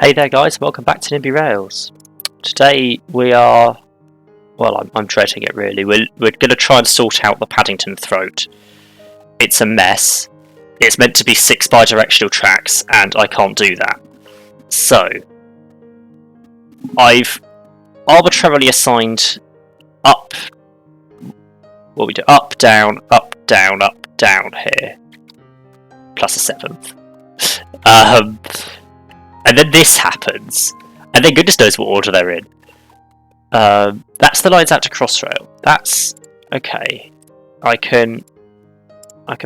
Hey there guys, welcome back to NIMBY Rails. Today we are, well I'm dreading it really, we're going to try and sort out the Paddington throat. It's a mess, it's meant to be 6 bi-directional tracks and I can't do that. So, I've arbitrarily assigned up, what we do, up, down, here, plus a 7th. And then this happens, and then goodness knows what order they're in. That's the lines out to Crossrail. That's okay. I can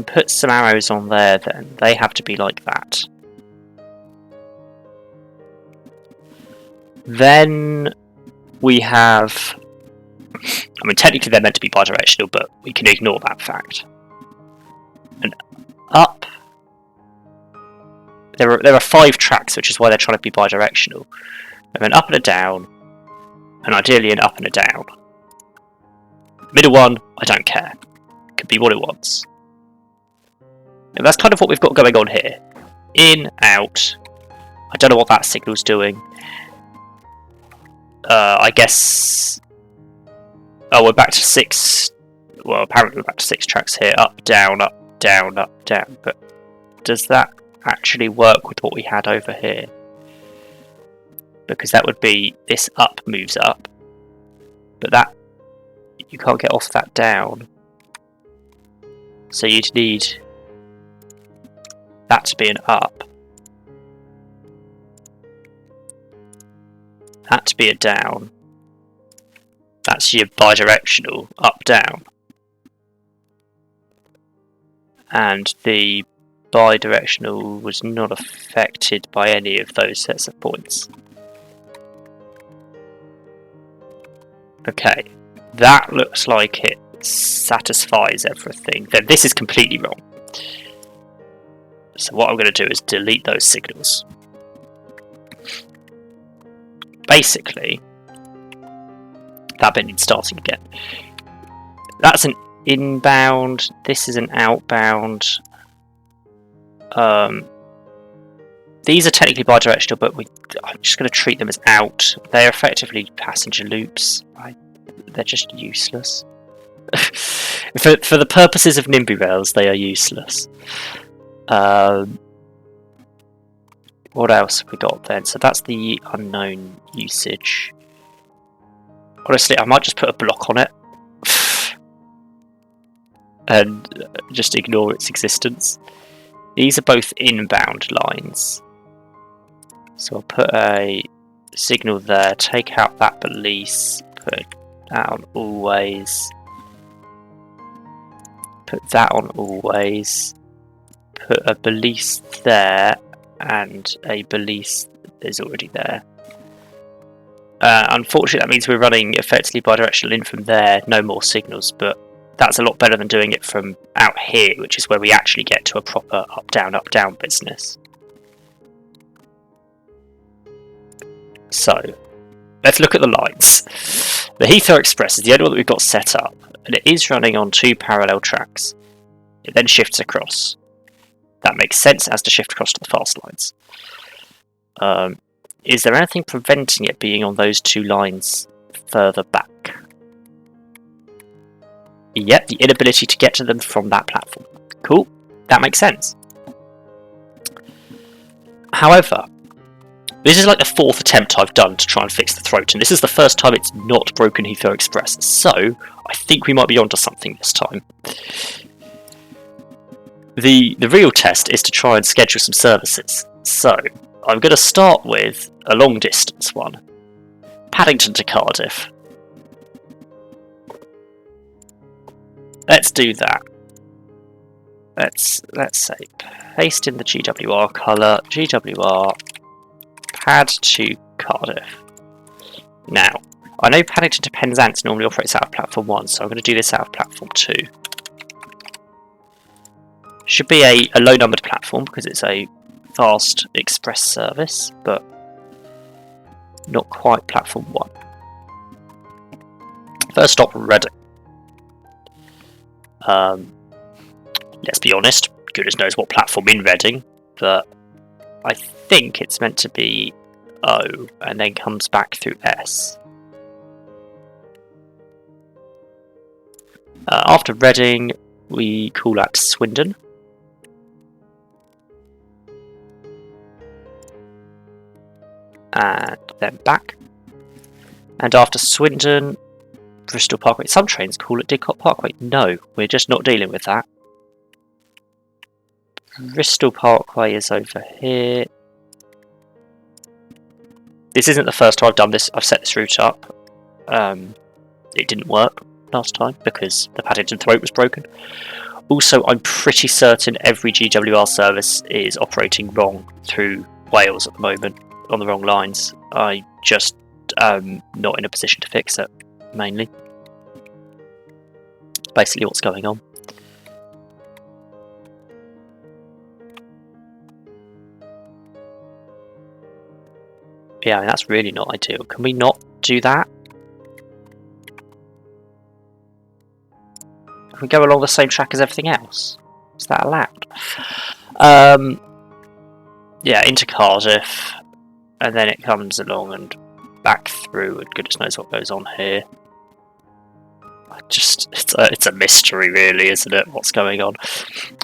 put some arrows on there. Then they have to be like that. Then we have. I mean, technically they're meant to be bidirectional, but we can ignore that fact. And up. There are 5 tracks, which is why they're trying to be bidirectional. And an up and a down, and ideally an up and a down. Middle one, I don't care. Could be what it wants. And that's kind of what we've got going on here. In, out. I don't know what that signal's doing. I guess. Oh, we're back to 6. Well, apparently we're back to 6 tracks here. Up, down, up, down, up, down. But does that actually work with what we had over here? Because that would be this up moves up, but that you can't get off that down, so you'd need that to be an up, that to be a down. That's your bidirectional up down, and the bidirectional was not affected by any of those sets of points. Okay, that looks like it satisfies everything. Then this is completely wrong. So what I'm going to do is delete those signals. Basically, that bit needs starting again. That's an inbound, this is an outbound. These are technically bidirectional, but I'm just going to treat them as out. They're effectively passenger loops. They're just useless. For the purposes of NIMBY Rails, they are useless. What else have we got then? So that's the unknown usage. Honestly, I might just put a block on it and just ignore its existence. These are both inbound lines. So I'll put a signal there, take out that balise, put that on always, put that on always, put a balise there, and a balise is already there. Unfortunately, that means we're running effectively bidirectional in from there, no more signals, but that's a lot better than doing it from out here, which is where we actually get to a proper up down business. So, let's look at the lines. The Heathrow Express is the only one that we've got set up, and it is running on 2 parallel tracks. It then shifts across. That makes sense as to shift across to the fast lines. Is there anything preventing it being on those 2 lines further back? Yep, the inability to get to them from that platform. Cool, that makes sense. However, this is like the 4th attempt I've done to try and fix the throat, and this is the first time it's not broken Heathrow Express, so I think we might be onto something this time. The real test is to try and schedule some services. So, I'm going to start with a long distance one. Paddington to Cardiff. Let's do that. Let's say paste in the GWR colour, GWR pad to Cardiff. Now, I know Paddington to Penzance normally operates out of platform 1, so I'm going to do this out of platform 2. Should be a low numbered platform because it's a fast express service, but not quite platform 1. First stop, Reading. Let's be honest, goodness knows what platform in Reading, but I think it's meant to be O and then comes back through S. After Reading, we call at Swindon. And then back. And after Swindon, Bristol Parkway. Some trains call it Didcot Parkway. No, we're just not dealing with that. Bristol Parkway is over here. This isn't the first time I've done this. I've set this route up. It didn't work last time because the Paddington throat was broken. Also, I'm pretty certain every GWR service is operating wrong through Wales at the moment, on the wrong lines. I just not in a position to fix it, mainly. Basically what's going on. Yeah, I mean, that's really not ideal. Can we not do that? Can we go along the same track as everything else? Is that allowed? Yeah, into Cardiff, and then it comes along and back through, and goodness knows what goes on here. It's a mystery, really, isn't it? What's going on?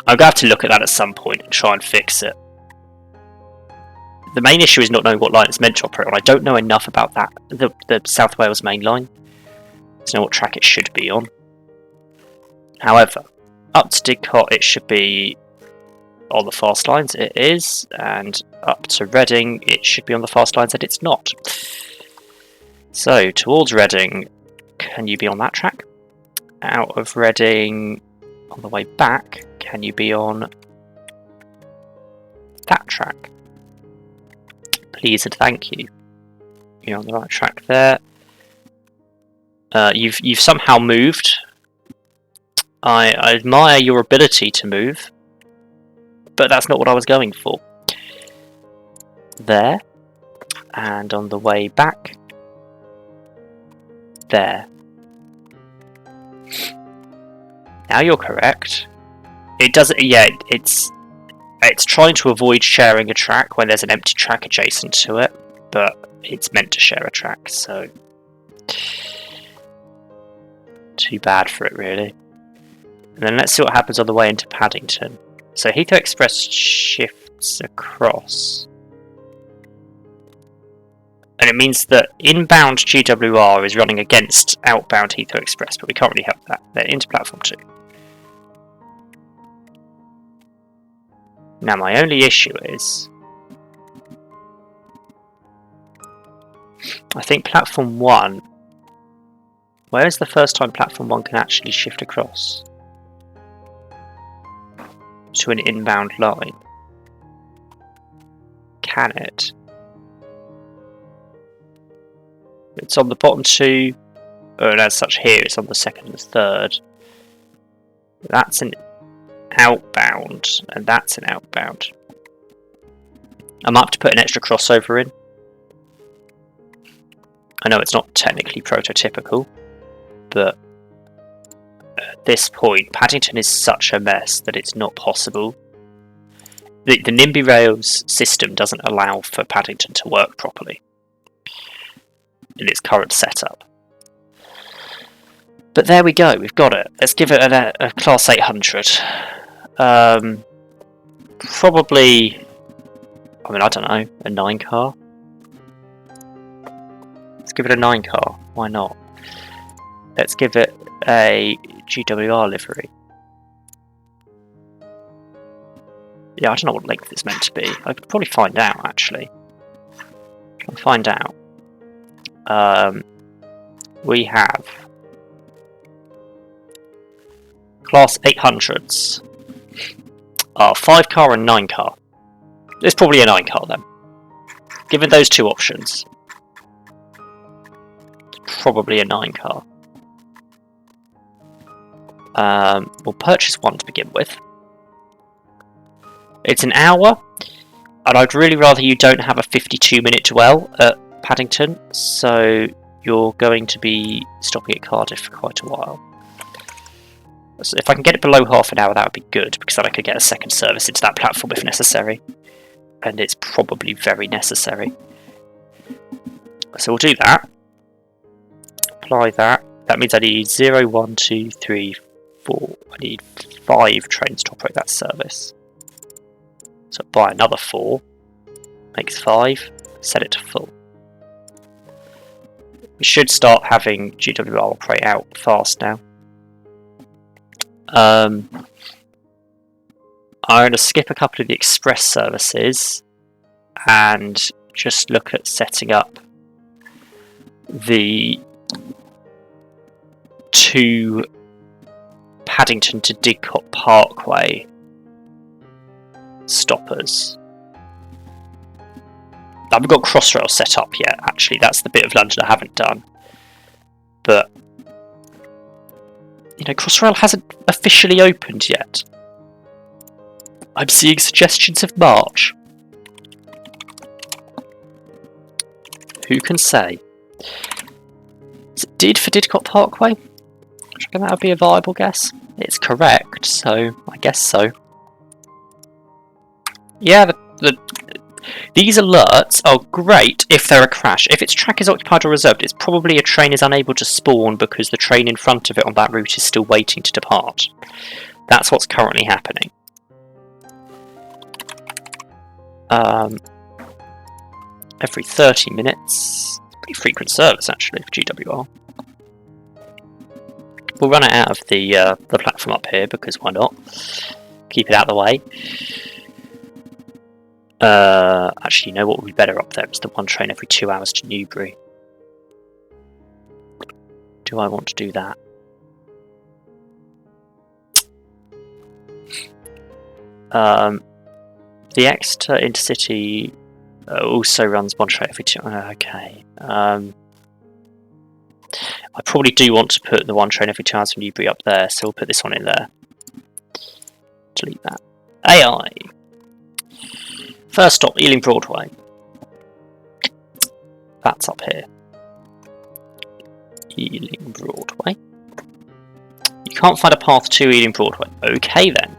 I'm gonna have to look at that at some point and try and fix it. The main issue is not knowing what line it's meant to operate on. I don't know enough about that, the South Wales main line, to know what track it should be on. However, up to Didcot it should be on the fast lines. It is, and up to Reading it should be on the fast lines, and it's not. So towards Reading, can you be on that track? Out of Reading, on the way back, can you be on that track? Please and thank you. You're on the right track there. You've somehow moved. I admire your ability to move, but that's not what I was going for. There, and on the way back, there. Now you're correct. It doesn't. Yeah, it's trying to avoid sharing a track when there's an empty track adjacent to it, but it's meant to share a track, so too bad for it, really. And then let's see what happens on the way into Paddington. So Heathrow Express shifts across, and it means that inbound GWR is running against outbound Heathrow Express, but we can't really help that. They're into platform 2. Now my only issue is, I think platform 1, where is the first time platform 1 can actually shift across to an inbound line? Can it? It's on the bottom 2, and as such here it's on the 2nd and 3rd. That's an outbound, and that's an outbound. I might have to put an extra crossover in. I know it's not technically prototypical, but at this point Paddington is such a mess that it's not possible. The NIMBY Rails system doesn't allow for Paddington to work properly in its current setup. But there we go, we've got it. Let's give it a class 800. Probably, I mean, I don't know, a 9 car? Let's give it a 9 car, why not? Let's give it a GWR livery. Yeah, I don't know what length it's meant to be. I could probably find out, actually. I'll find out. We have class 800s. 5 car and 9 car. It's probably a 9 car then. Given those two options, probably a 9 car. We'll purchase one to begin with. It's an hour, and I'd really rather you don't have a 52-minute dwell at Paddington, so you're going to be stopping at Cardiff for quite a while. So if I can get it below half an hour, that would be good, because then I could get a second service into that platform if necessary. And it's probably very necessary. So we'll do that. Apply that. That means I need 0, 1, 2, 3, 4. I need 5 trains to operate that service. So buy another 4. Makes 5. Set it to full. We should start having GWR operate out fast now. I'm going to skip a couple of the express services and just look at setting up the 2 Paddington to Didcot Parkway stoppers. I haven't got Crossrail set up yet, actually. That's the bit of London I haven't done. But, you know, Crossrail hasn't officially opened yet. I'm seeing suggestions of March. Who can say? Is it did for Didcot Parkway? I reckon that would be a viable guess. It's correct, so I guess so. Yeah, these alerts are great if they're a crash. If its track is occupied or reserved, it's probably a train is unable to spawn because the train in front of it on that route is still waiting to depart. That's what's currently happening. Every 30 minutes. Pretty frequent service, actually, for GWR. We'll run it out of the platform up here, because why not? Keep it out of the way. Actually, you know what would be better up there? It's the one train every 2 hours to Newbury. Do I want to do that? The Exeter Intercity also runs one train every 2 hours. Okay. I probably do want to put the one train every 2 hours from Newbury up there, so we'll put this one in there. Delete that. AI. First stop, Ealing Broadway. That's up here. Ealing Broadway. You can't find a path to Ealing Broadway. Okay then.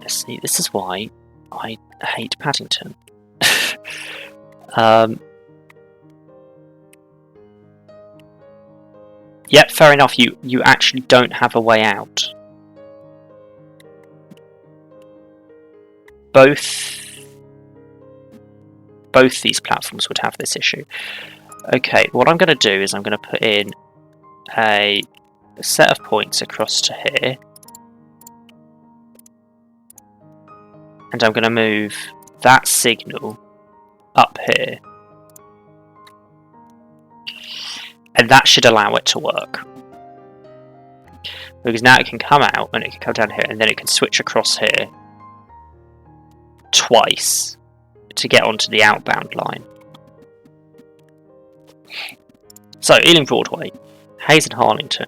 See, this is why I hate Paddington. Yeah, fair enough. You actually don't have a way out. Both these platforms would have this issue. Okay, what I'm going to do is I'm going to put in a set of points across to here. And I'm going to move that signal up here. And that should allow it to work. Because now it can come out and it can come down here and then it can switch across here twice to get onto the outbound line. So, Ealing Broadway, Hayes and Harlington.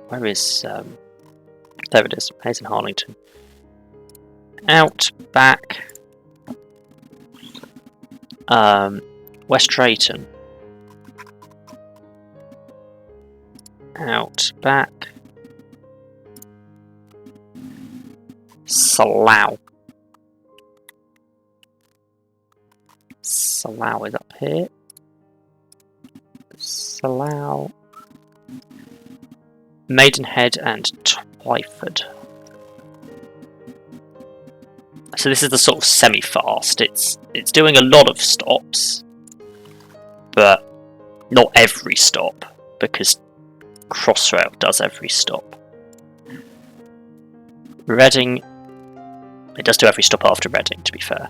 Where is... there it is, Hayes and Harlington. Out, back. West Drayton. Out, back. Slough. Slough is up here. Slough. Maidenhead and Twyford. So this is the sort of semi-fast. It's doing a lot of stops, but not every stop, because Crossrail does every stop. Reading, it does do every stop after Reading, to be fair.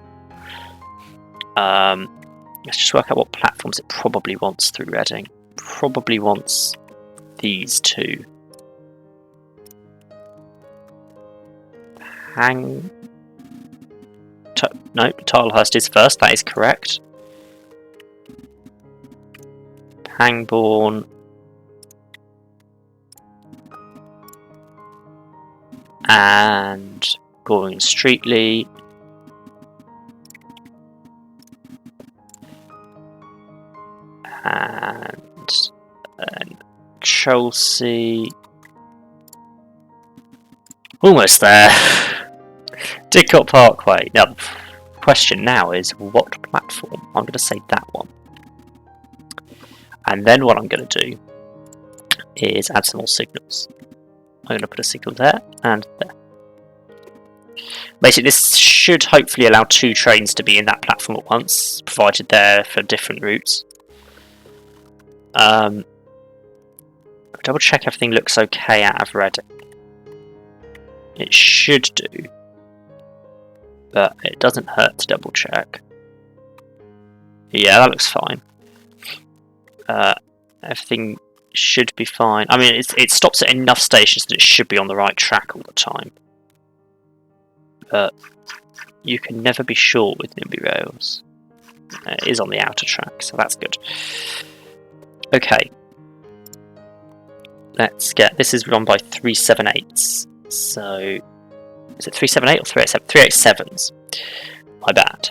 Let's just work out what platforms it probably wants through Reading. Probably wants these two. No, Tilehurst is first, that is correct. Pangbourne. And Goring Streatley. And Chelsea. Almost there. Didcot Parkway. No. Question now is, what platform? I'm going to say that one. And then what I'm going to do is add some more signals. I'm going to put a signal there and there. Basically, this should hopefully allow 2 trains to be in that platform at once, provided they're for different routes. Double check everything looks okay out of Reading. It should do, but it doesn't hurt to double check. Yeah, that looks fine. Everything should be fine. I mean, it stops at enough stations that it should be on the right track all the time. But you can never be sure with NIMBY Rails. It is on the outer track, so that's good. Okay. Let's get... This is run by 378s. So... Is it 378 or 387? 387s. My bad.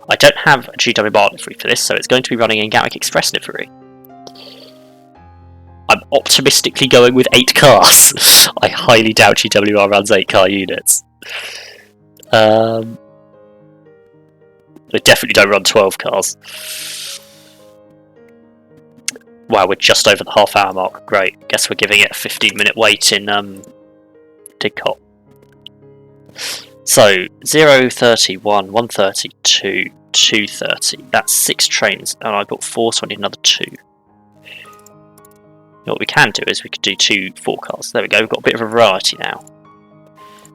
I don't have a GW bar livery for this, so it's going to be running in Gatwick Express livery. I'm optimistically going with 8 cars. I highly doubt GWR runs 8 car units. They definitely don't run 12 cars. Wow, we're just over the half-hour mark. Great. Guess we're giving it a 15-minute wait in Didcot. So 0:30, 1, 1:30, 2, 2:30. That's 6 trains, and I got 4, so I need another 2. What we can do is we could do 2 forecasts. There we go. We've got a bit of a variety now.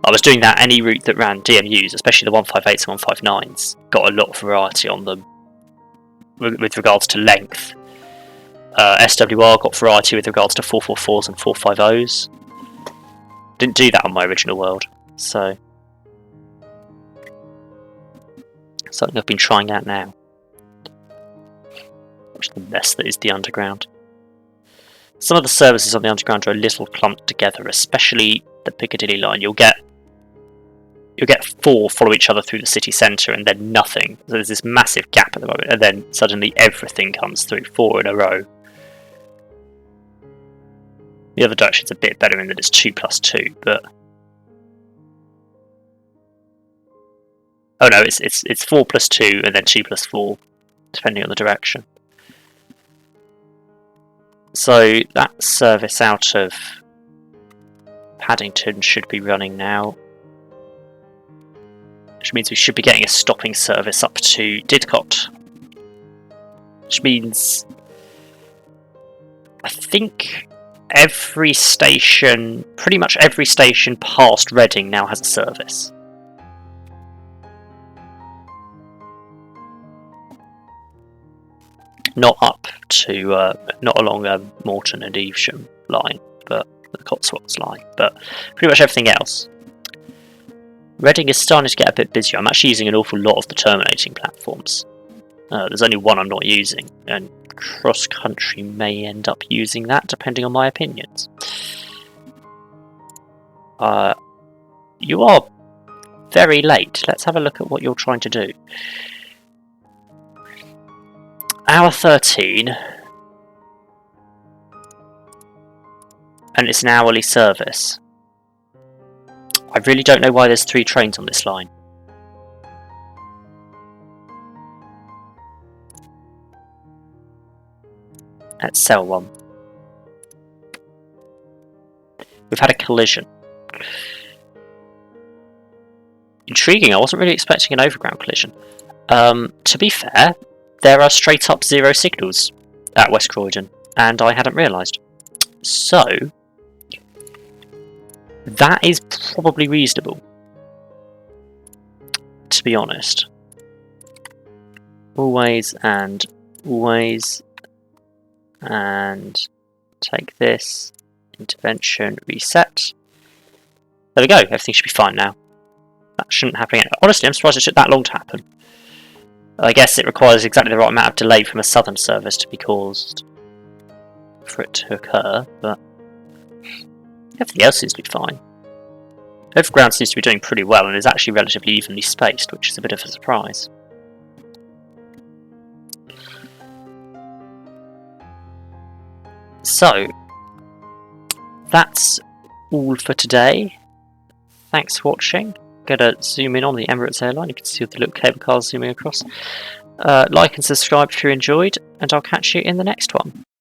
I was doing that any route that ran DMUs, especially the 158s and 159s, got a lot of variety on them with regards to length. SWR got variety with regards to 444s and 450s. Didn't do that on my original world, so something I've been trying out now. Which is the mess that is the underground. Some of the services on the underground are a little clumped together, especially the Piccadilly line. You'll get 4 follow each other through the city centre and then nothing. So there's this massive gap at the moment, and then suddenly everything comes through, 4 in a row. The other direction's a bit better in that it's 2+2, but oh no, it's 4+2 and then 2+4, depending on the direction. So that service out of Paddington should be running now, which means we should be getting a stopping service up to Didcot, which means I think every station, pretty much every station past Reading now has a service. Not up to, not along Morton and Evesham line, but the Cotswolds line, but pretty much everything else. Reading is starting to get a bit busier. I'm actually using an awful lot of the terminating platforms. There's only one I'm not using, and cross country may end up using that, depending on my opinions. You are very late. Let's have a look at what you're trying to do. Hour 13, and it's an hourly service. I really don't know why there's 3 trains on this line. Let's sell one. We've had a collision. Intriguing, I wasn't really expecting an overground collision. To be fair, there are straight up 0 signals at West Croydon, and I hadn't realised. So, that is probably reasonable, to be honest. Always, and take this, intervention, reset. There we go, everything should be fine now. That shouldn't happen again. Honestly, I'm surprised it took that long to happen. I guess it requires exactly the right amount of delay from a southern service to be caused for it to occur, but everything else seems to be fine. Overground seems to be doing pretty well and is actually relatively evenly spaced, which is a bit of a surprise. So, that's all for today. Thanks for watching. gonna zoom in on the Emirates airline. You can see the little cable cars zooming across. Like and subscribe if you enjoyed, and I'll catch you in the next one.